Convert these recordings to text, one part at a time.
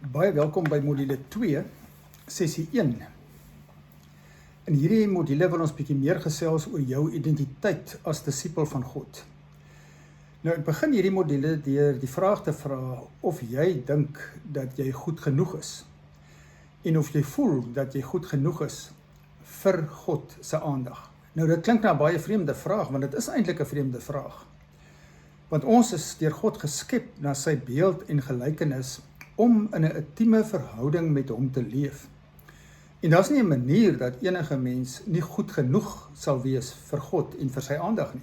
Baie welkom by module 2, sessie 1. In hierdie module wil ons bietjie meer gesels oor jou identiteit as disipel van God. Nou, ek begin hierdie module deur die vraag te vra of jy dink dat jy goed genoeg is en of jy voel dat jy goed genoeg is vir God se aandag. Nou, dit klink na 'n baie vreemde vraag, want dit is eintlik 'n vreemde vraag. Want ons is deur God geskep na sy beeld en gelykenis om in 'n intieme verhouding met hom te leef. En daar's nie 'n manier dat enige mens nie goed genoeg sal wees vir God en vir sy aandag nie.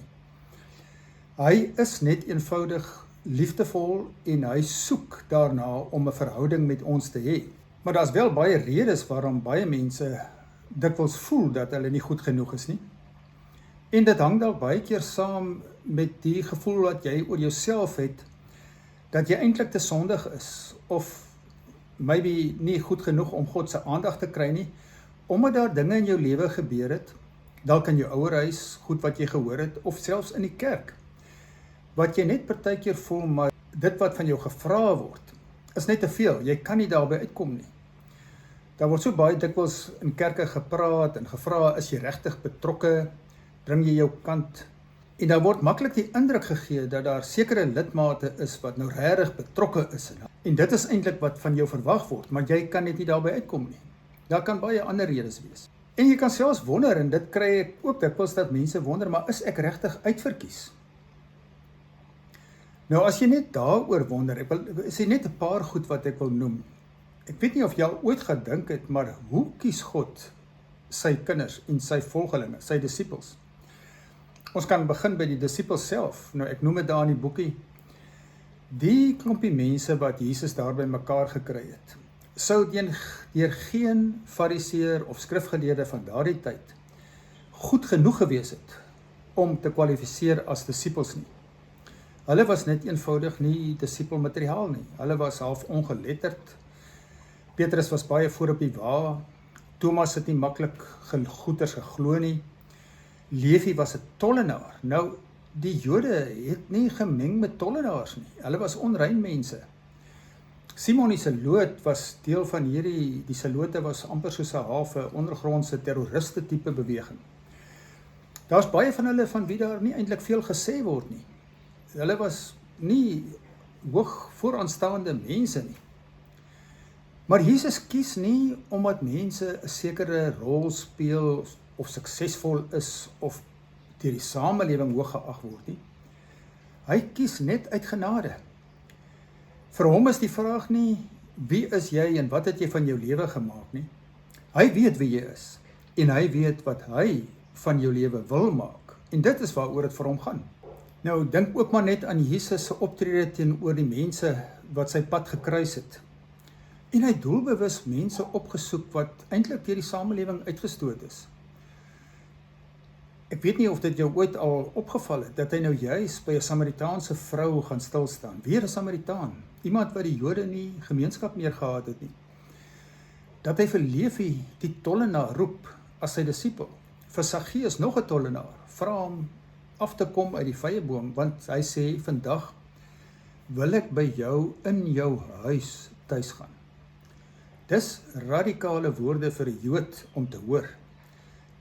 Hy is net eenvoudig liefdevol en hy soek daarna om 'n verhouding met ons te hê. Maar daar's wel baie redes waarom baie mense dikwels voel dat hulle nie goed genoeg is nie. En dit hang dalk baie keer saam met die gevoel wat jy oor jouself het, dat jy eintlik te sondig is, of maybe nie goed genoeg om God se aandag te kry nie, omdat daar dinge in jou lewe gebeur het, dalk in jou ouerhuis, goed wat jy gehoor het, of selfs in die kerk, wat jy net partykeer voel, maar dit wat van jou gevra word, is net te veel, jy kan nie daarby uitkom nie. Daar word so baie dikwels in kerke gepraat en gevra, is jy regtig betrokke, bring jy jou kant, en daar word maklik die indruk gegee dat daar sekere lidmate is wat nou regtig betrokke is. En dit is eintlik wat van jou verwag word, maar jy kan net nie daarby uitkom nie. Daar kan baie ander redes wees. En jy kan selfs wonder, en dit kry ek ook dikwels dat mense wonder, maar is ek regtig uitverkies? Nou as jy net daaroor wonder, is net 'n paar goed wat ek wil noem. Ek weet nie of jy al ooit gedink het, maar hoe kies God sy kinders en sy volgelinge, sy disippels? Ons kan begin by die disipels self. Nou, ek noem dit daar in die boekie. Die klompie mense wat Jesus daar by mekaar gekry het, sou deur geen fariseer of skrifgeleerde van daardie tyd goed genoeg gewees het om te kwalifiseer as disipels nie. Hulle was net eenvoudig nie disipelmateriaal nie. Hulle was half ongeletterd. Petrus was baie voor op die wa. Thomas het nie maklik goeders geglo nie. Levi was 'n tollenaar. Nou, die Jode het nie gemeng met tollenaars nie. Hulle was onrein mense. Simon die Zeloot was deel van die Zelote was amper soos 'n halfe ondergrondse terroriste tipe beweging. Daar's baie van hulle van wie daar nie eintlik veel gesê word nie. Hulle was nie hoog vooraanstaande mense nie. Maar Jesus kies nie omdat mense 'n sekere rol speel of suksesvol is, of deur die samelewing hoog geag word nie. Hy kies net uit genade. Vir hom is die vraag nie, wie is jy en wat het jy van jou lewe gemaak nie. Hy weet wie jy is, en hy weet wat hy van jou lewe wil maak, en dit is waaroor dit vir hom gaan. Nou, dink ook maar net aan Jesus se optrede teenoor die mense wat sy pad gekruis het. En hy doelbewus mense opgesoek wat eintlik deur die samelewing uitgestoot is. Ek weet nie of dit jou ooit al opgeval het, dat hy nou juist by 'n Samaritaanse vrou gaan stilstaan. Weer 'n Samaritaan, iemand wat die Jode nie gemeenskap meer gehad het nie. Dat hy vir Levi, die tollenaar, roep as sy disipel. Vir Saggeus, nog 'n tollenaar, vra hom af te kom uit die vyeboom, want hy sê, vandag wil ek by jou in jou huis tuis gaan. Dis radikale woorde vir 'n Jood om te hoor,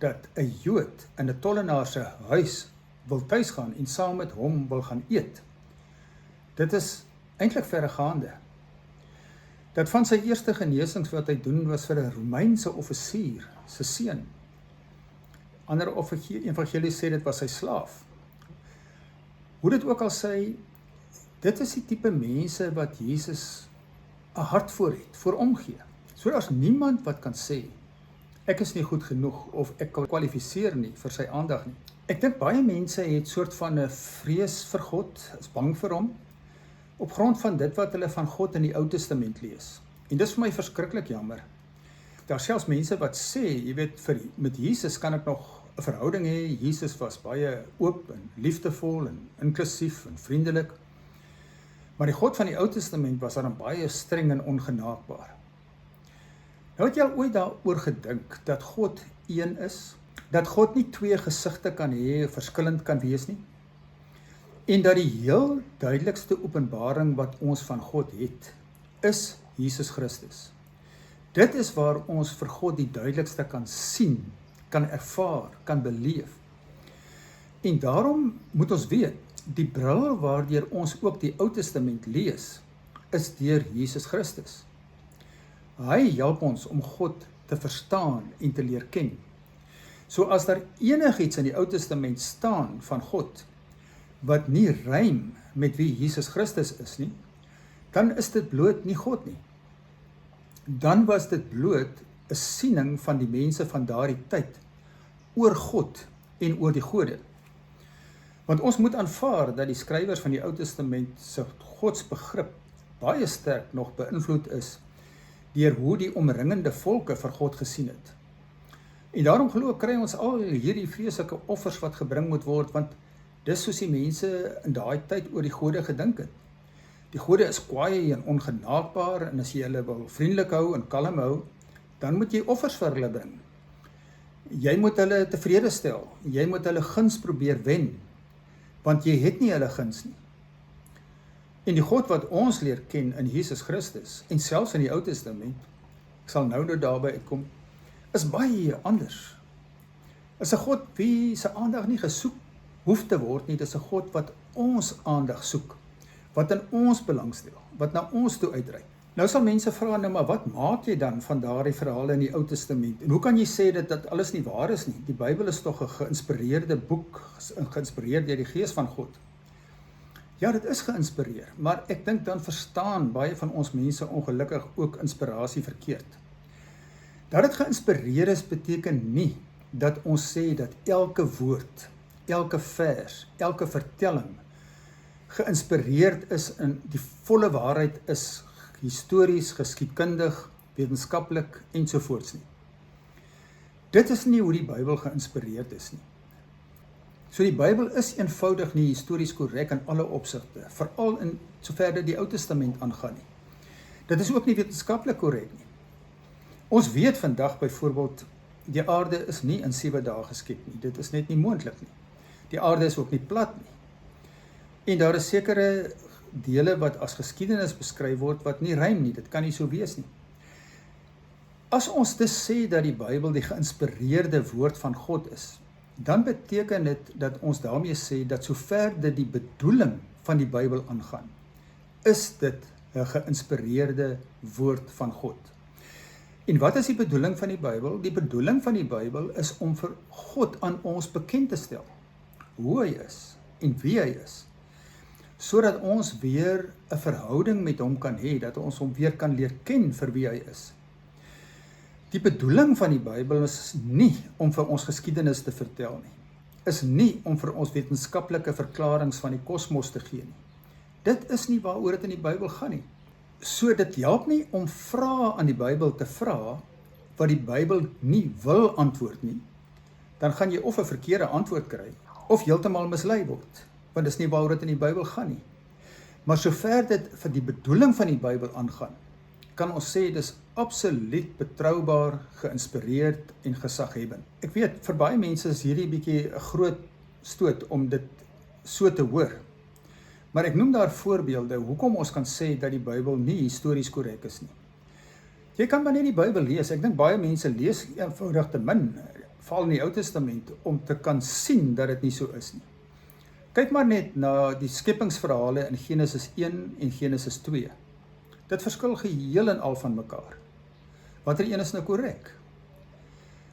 dat 'n Jood in 'n tollenaar se huis wil tuis gaan en saam met hom wil gaan eet. Dit is eintlik verregaande. Dat van sy eerste genesings wat hy doen was vir 'n Romeinse offisier se seun. Ander evangelies sê dit was sy slaaf. Hoe dit ook al sê, dit is die tipe mense wat Jesus 'n hart voor het, voor omgee. So daar's niemand wat kan sê, ek is nie goed genoeg of ek kan kwalifiseer nie vir sy aandag nie. Ek dink baie mense het soort van 'n vrees vir God, is bang vir hom, op grond van dit wat hulle van God in die Ou Testament lees. En dis vir my verskriklik jammer. Daar selfs mense wat sê, jy weet, met Jesus kan ek nog 'n verhouding hê. Jesus was baie oop en liefdevol en inklusief en vriendelik. Maar die God van die Ou Testament was dan baie streng en ongenaakbaar. Nou het jy al ooit daaroor gedink dat God een is, dat God nie twee gesigte kan hê, verskillend kan wees nie, en dat die heel duidelikste openbaring wat ons van God het, is Jesus Christus. Dit is waar ons vir God die duidelikste kan sien, kan ervaar, kan beleef. En daarom moet ons weet, die bril waardeur ons ook die Ou Testament lees, is deur Jesus Christus. Hy help ons om God te verstaan en te leer ken. So as daar enigiets in die Ou Testament staan van God, wat nie rym met wie Jesus Christus is nie, dan is dit bloot nie God nie. Dan was dit bloot 'n siening van die mense van daardie tyd oor God en oor die gode. Want ons moet aanvaar dat die skrywers van die Ou Testament se godsbegrip baie sterk nog beïnvloed is deur hoe die omringende volke vir God gesien het. En daarom glo ek kry ons al hierdie vreeslike offers wat gebring moet word, want dis soos die mense in daai tyd oor die gode gedink het. Die gode is kwaai en ongenaakbaar, en as jy hulle wil vriendelik hou en kalm hou, dan moet jy offers vir hulle bring. Jy moet hulle tevrede stel, jy moet hulle guns probeer wen, want jy het nie hulle guns nie. En die God wat ons leer ken in Jesus Christus, en selfs in die Ou Testament, ek sal nou daarby uitkom, is baie anders. Is 'n God wie se aandag nie gesoek hoef te word nie, dis 'n God wat ons aandag soek, wat in ons belangstel, wat na ons toe uitreik. Nou sal mense vra, nou maar wat maak jy dan van daardie verhale in die Ou Testament? En hoe kan jy sê dat alles nie waar is nie? Die Bybel is tog 'n geïnspireerde boek, geïnspireerd deur die Gees van God. Ja, dit is geïnspireer, maar ek dink dan verstaan baie van ons mense ongelukkig ook inspirasie verkeerd. Dat dit geïnspireer is, beteken nie dat ons sê dat elke woord, elke vers, elke vertelling geïnspireerd is in die volle waarheid is, histories, geskiedkundig, wetenskaplik ensovoorts nie. Dit is nie hoe die Bybel geïnspireerd is nie. So die Bybel is eenvoudig nie histories korrek in alle opsigte, veral in sover dit die Ou Testament aangaan nie. Dit is ook nie wetenskaplik korrek nie. Ons weet vandag byvoorbeeld, die aarde is nie in 7 dae geskep nie. Dit is net nie moontlik nie. Die aarde is ook nie plat nie. En daar is sekere dele wat as geskiedenis beskryf word wat nie rym nie. Dit kan nie so wees nie. As ons dus sê dat die Bybel die geïnspireerde woord van God is, dan beteken dit dat ons daarmee sê dat sover dit die bedoeling van die Bybel aangaan, is dit 'n geïnspireerde woord van God. En wat is die bedoeling van die Bybel? Die bedoeling van die Bybel is om vir God aan ons bekend te stel, hoe hy is en wie hy is, sodat ons weer 'n verhouding met hom kan hê, dat ons hom weer kan leer ken vir wie hy is. Die bedoeling van die Bybel is nie om vir ons geskiedenis te vertel nie, is nie om vir ons wetenskaplike verklaringe van die kosmos te gee nie. Dit is nie waaroor dit in die Bybel gaan nie. So dit help nie om vrae aan die Bybel te vra wat die Bybel nie wil antwoord nie, dan gaan jy of 'n verkeerde antwoord kry, of heeltemal mislei word, want dis nie waaroor dit in die Bybel gaan nie. Maar sover dit vir die bedoeling van die Bybel aangaan, kan ons sê dis absoluut betroubaar, geïnspireerd en gesaghebbend. Ek weet, vir baie mense is hierdie bietjie 'n groot stoot om dit so te hoor. Maar ek noem daar voorbeelde hoekom ons kan sê dat die Bybel nie histories korrek is nie. Jy kan maar net die Bybel lees. Ek dink baie mense lees eenvoudig te min, veral in die Ou Testament, om te kan sien dat dit nie so is nie. Kyk maar net na die skepingsverhale in Genesis 1 en Genesis 2. Dit verskil geheel en al van mekaar. Watter een is nou korrek?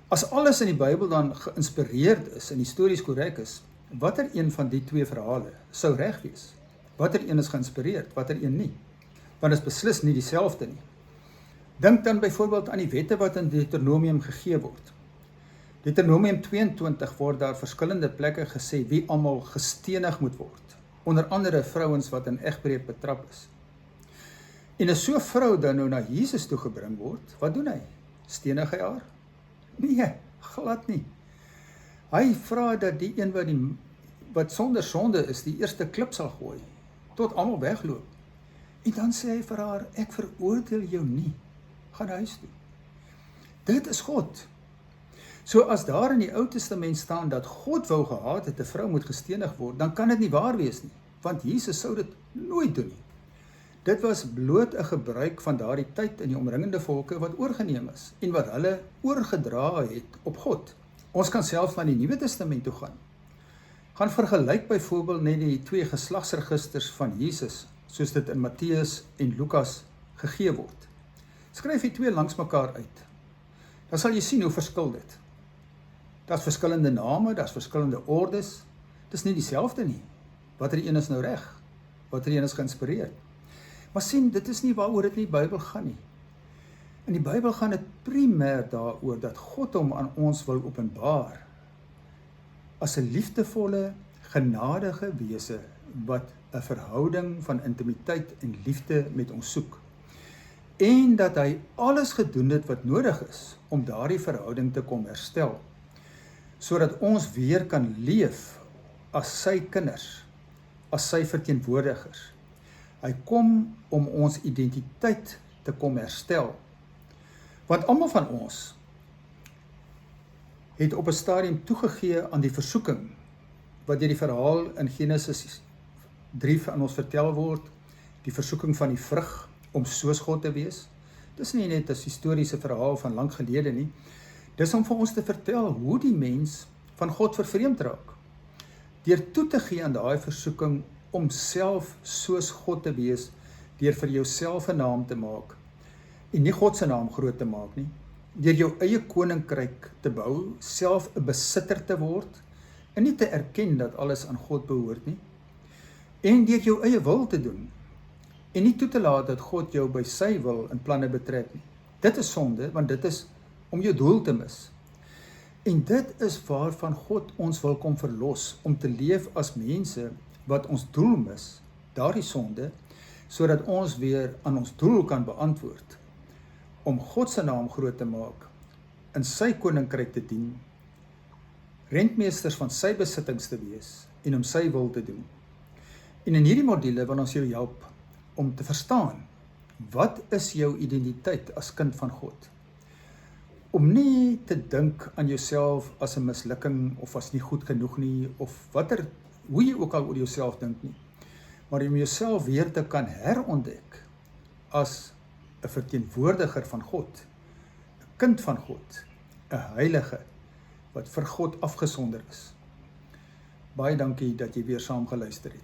As alles in die Bybel dan geïnspireerd is en histories korrek is, watter een van die twee verhale sou reg wees? Watter een is geïnspireerd, watter een nie? Want dit is beslis nie dieselfde nie. Dink dan byvoorbeeld aan die wette wat in Deuteronomium gegee word. Deuteronomium 22 word daar verskillende plekke gesê wie almal gestenig moet word, onder andere vrouens wat in egbreek betrap is. En as so 'n vrou dan nou na Jesus toe gebring word, wat doen hy? Stenig hy haar? Nee, glad nie. Hy vra dat die een wat sonder sonde is, die eerste klip sal gooi, tot almal wegloop. En dan sê hy vir haar, ek veroordeel jou nie, gaan huis toe. Dit is God. So as daar in die Ou Testament staan dat God wou gehad het 'n vrou moet gestenig word, dan kan dit nie waar wees nie, want Jesus sou dit nooit doen nie. Dit was bloot 'n gebruik van daardie tyd in die omringende volke wat oorgeneem is en wat hulle oorgedra het op God. Ons kan selfs na die Nuwe Testament toe gaan. Gaan vergelyk byvoorbeeld net die 2 geslagsregisters van Jesus, soos dit in Matteus en Lukas gegee word. Skryf die 2 langs mekaar uit. Dan sal jy sien hoe verskil dit. Daar's verskillende name, daar's verskillende ordes. Dis nie dieselfde nie. Watter een is nou reg? Watter een is geïnspireerd? Maar sien, dit is nie waaroor dit in die Bybel gaan nie. In die Bybel gaan dit primêr daaroor dat God hom aan ons wil openbaar as 'n liefdevolle, genadige wese wat 'n verhouding van intimiteit en liefde met ons soek. En dat hy alles gedoen het wat nodig is om daardie verhouding te kom herstel, sodat ons weer kan leef as sy kinders, as sy verteenwoordigers. Hy kom om ons identiteit te kom herstel. Want almal van ons het op 'n stadium toegegee aan die versoeking wat deur die verhaal in Genesis 3 aan ons vertel word, die versoeking van die vrug om soos God te wees. Dis nie net 'n historiese verhaal van lank gelede nie. Dis om vir ons te vertel hoe die mens van God vervreemd raak. Deur toe te gee aan daai versoeking om self soos God te wees, deur vir jouself 'n naam te maak en nie God se naam groot te maak nie, deur jou eie koninkryk te bou, self 'n besitter te word en nie te erken dat alles aan God behoort nie, en deur jou eie wil te doen en nie toe te laat dat God jou by sy wil en planne betrek nie. Dit is sonde, want dit is om jou doel te mis. En dit is waarvan God ons wil kom verlos, om te leef as mense wat ons doel mis, daardie sonde, sodat ons weer aan ons doel kan beantwoord, om God se naam groot te maak, in sy koninkryk te dien, rentmeesters van sy besittings te wees, en om sy wil te doen. En in hierdie module wil ons jou help om te verstaan, wat is jou identiteit as kind van God? Om nie te dink aan jouself as 'n mislukking, of as nie goed genoeg nie, of hoe jy ook al oor jouself dink nie, maar om jouself weer te kan herontdek as 'n verteenwoordiger van God, 'n kind van God, 'n heilige wat vir God afgesonder is. Baie dankie dat jy weer saam geluister het.